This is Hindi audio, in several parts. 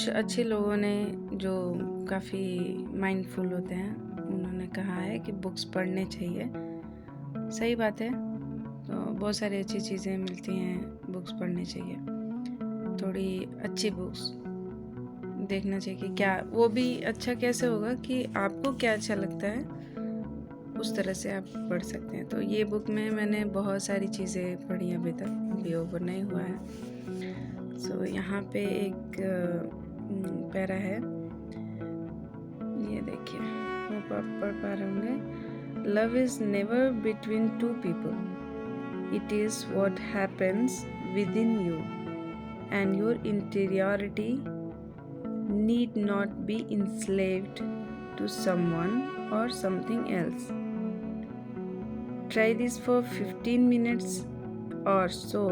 कुछ अच्छे लोगों ने जो काफ़ी माइंडफुल होते हैं उन्होंने कहा है कि बुक्स पढ़ने चाहिए। सही बात है। तो बहुत सारी अच्छी चीज़ें मिलती हैं, बुक्स पढ़ने चाहिए। थोड़ी अच्छी बुक्स देखना चाहिए कि क्या वो भी अच्छा कैसे होगा कि आपको क्या अच्छा लगता है उस तरह से आप पढ़ सकते हैं। तो ये बुक में मैंने बहुत सारी चीज़ें पढ़ी अभी तक, अभी ओवर नहीं हुआ है। सो यहाँ पे एक पैरा है, ये देखिए, होप आप पढ़ पा रहे होंगे। Love is never between two people, it is what happens within you and your interiority need not be enslaved to someone or something else. Try this for 15 minutes or so.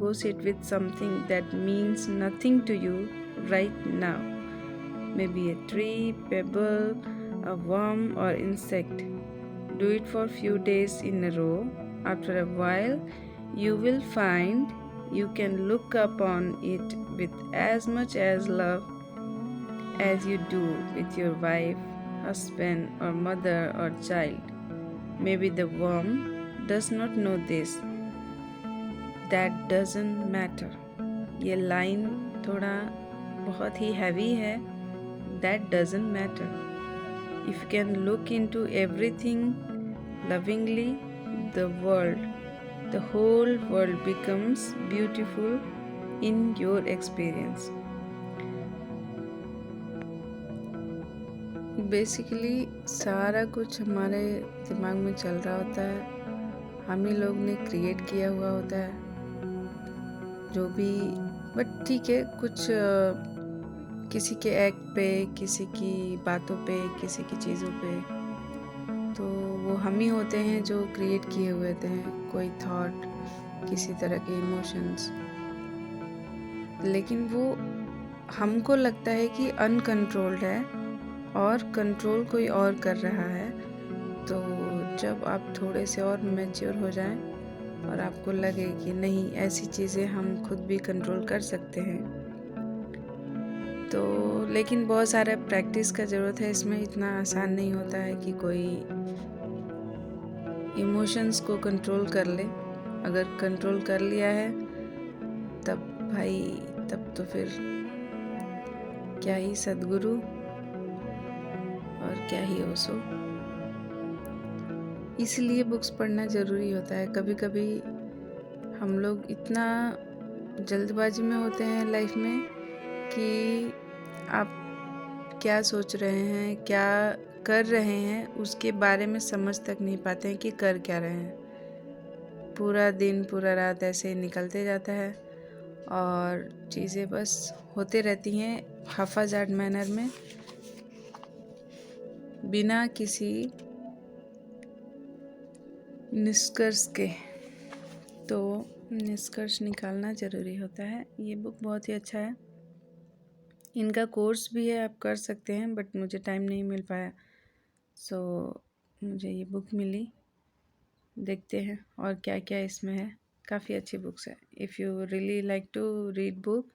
Go sit with something that means nothing to you right now. Maybe a tree, pebble, a worm or insect. Do it for a few days in a row. After a while, you will find you can look upon it with as much as love as you do with your wife, husband, or mother or child. Maybe the worm does not know this. That doesn't matter. ये लाइन थोड़ा बहुत ही हैवी है. That doesn't matter. If you can look into everything lovingly, the whole world becomes beautiful in your experience. Basically सारा कुछ हमारे दिमाग में चल रहा होता है, हम ही लोग ने क्रिएट किया हुआ होता है जो भी। बट ठीक है, कुछ किसी के एक्ट पे, किसी की बातों पे, किसी की चीज़ों पे, तो वो हम ही होते हैं जो क्रिएट किए हुए होते हैं कोई थॉट, किसी तरह के इमोशंस। लेकिन वो हमको लगता है कि अनकंट्रोल्ड है और कंट्रोल कोई और कर रहा है। तो जब आप थोड़े से और मैच्योर हो जाएं और आपको लगे कि नहीं, ऐसी चीज़ें हम खुद भी कंट्रोल कर सकते हैं, तो लेकिन बहुत सारा प्रैक्टिस का ज़रूरत है इसमें। इतना आसान नहीं होता है कि कोई इमोशंस को कंट्रोल कर ले। अगर कंट्रोल कर लिया है तब भाई, तब तो फिर क्या ही सद्गुरु और क्या ही ओशो। इसलिए बुक्स पढ़ना ज़रूरी होता है। कभी कभी हम लोग इतना जल्दबाजी में होते हैं लाइफ में कि आप क्या सोच रहे हैं, क्या कर रहे हैं, उसके बारे में समझ तक नहीं पाते हैं कि कर क्या रहे हैं। पूरा दिन पूरा रात ऐसे निकलते जाता है और चीज़ें बस होते रहती हैं हफाजाट मैनर में, बिना किसी निष्कर्ष के। तो निष्कर्ष निकालना ज़रूरी होता है। ये बुक बहुत ही अच्छा है। इनका कोर्स भी है, आप कर सकते हैं, बट मुझे टाइम नहीं मिल पाया, सो मुझे ये बुक मिली। देखते हैं और क्या क्या इसमें है। काफ़ी अच्छी बुक्स है। If you really like to read book,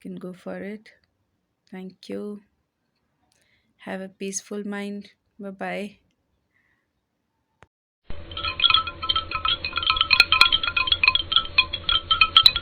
can go for it. Thank you. Have a peaceful mind. Bye bye.